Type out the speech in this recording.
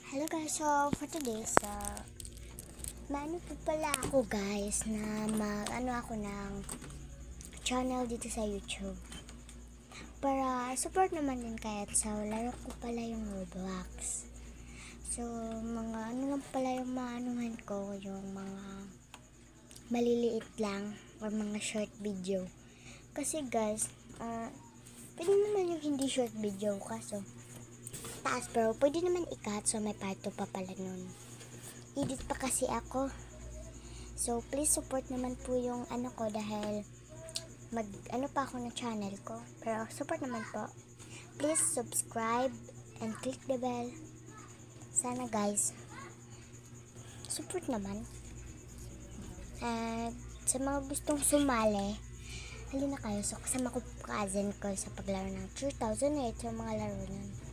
Hello guys, so for today, maano po pala ako guys na ako ng channel dito sa YouTube para support naman din kahit sa laro ko pala yung Roblox. So mga lang pala yung maanuhan ko, yung mga maliliit lang or mga short video. Kasi guys, pwede naman yung hindi short video kaso taas, pero pwede naman i-cut, so may part 2 pa pala nun. Edit pa kasi ako. So please support naman po yung ko dahil pa ako ng channel ko. Pero support naman po. Please subscribe and click the bell. Sana guys, support naman. At sa mga gustong sumali, halina kayo. So kasama ko cousin ko sa paglaro ng 2008 sa mga laro nun.